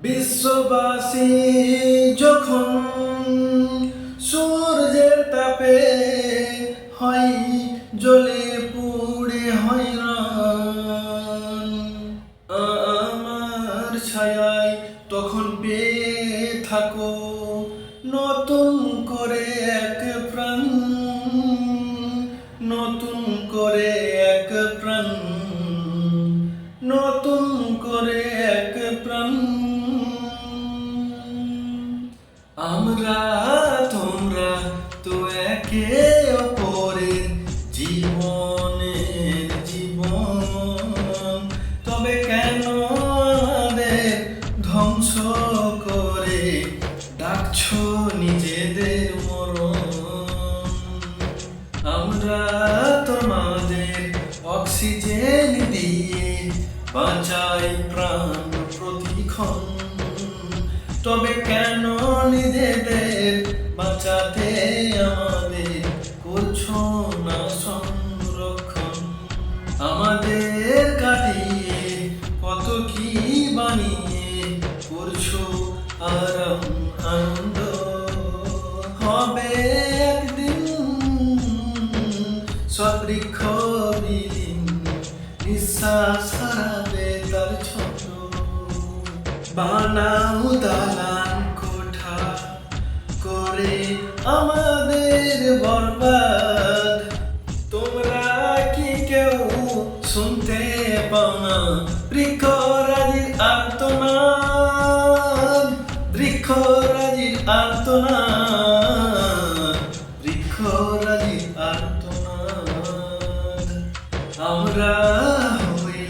বিশ্ববাসী যখন সূর্যের তাপে হয় জ্বলে পুড়ে হয়রান, আমার ছায়ায় তখন পেয়ে থাকো নতুন করে এক প্রাণ, নতুন করে এক প্রাণ, নতুন করে এক প্রাণ। আমরা তোমরা তো একে অপরের জীবনের জীবন, তবে কেন আমাদের ধ্বংস করে ডাকছো নিজেদের মরণ? আমরা তোমাদের অক্সিজেন দিয়ে বাঁচাই প্রাণ প্রতিক্ষণ, তবে কেন নিজেদের বাঁচাতে আমাদের করছো না সংরক্ষণ? আমাদের কাটিয়ে কত কি বানিয়ে করছো আরাম আনন্দ, হবে একদিন সব বৃক্ষ বিলীন, নিঃশ্বাস হারাবে তার ছন্দ। বানাও দালান কোঠা করে আমাদের বরবাদ, তোমরা কি কেউ শুনতে পাও না বৃক্ষরাজির আর্তনাদ, বৃক্ষরাজির আর্তনাদ, বৃক্ষরাজির আর্তনাদ। আমরা হই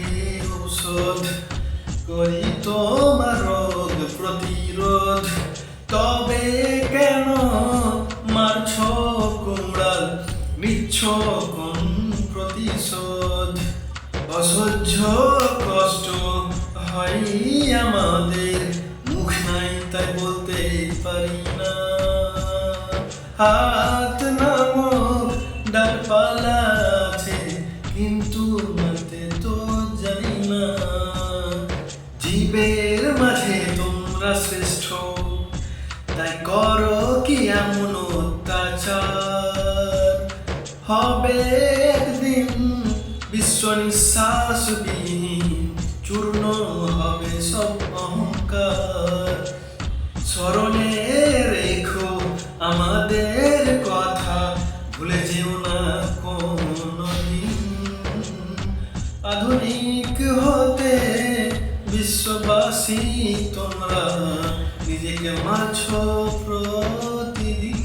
ঔষধ করি তোমার রোগ প্রতিরোধ, তবে কেন মারছ কুমড়াল, নিচ্ছ কোন প্রতিশোধ? অসহ্য কষ্ট হয় আমাদের, মুখ নাই তাই বলতে পারি না। হাত নামক ডালপালা আছে কিন্তু মারতে তো জানি না। জীবের মাঝে তোমরা শ্রেষ্ঠ, তাই করো কি এমন অত্যাচার? হবে একদিন বিশ্ব নিঃশ্বাসবিহীন, চূর্ণ হবে সব অহংকার। স্মরণে রেখো আমাদের কথা, ভুলে যেও না কোনদিন। আধুনিক হতে বিশ্ববাসী তোমরা নিজেকে মারছো প্রতিদিন।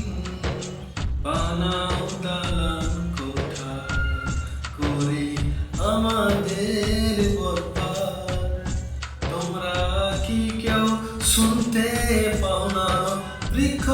বানাও দালান কোঠা করে আমাদের বরবাদ, তোমরা কি কেউ শুনতে পাও না বৃক্ষ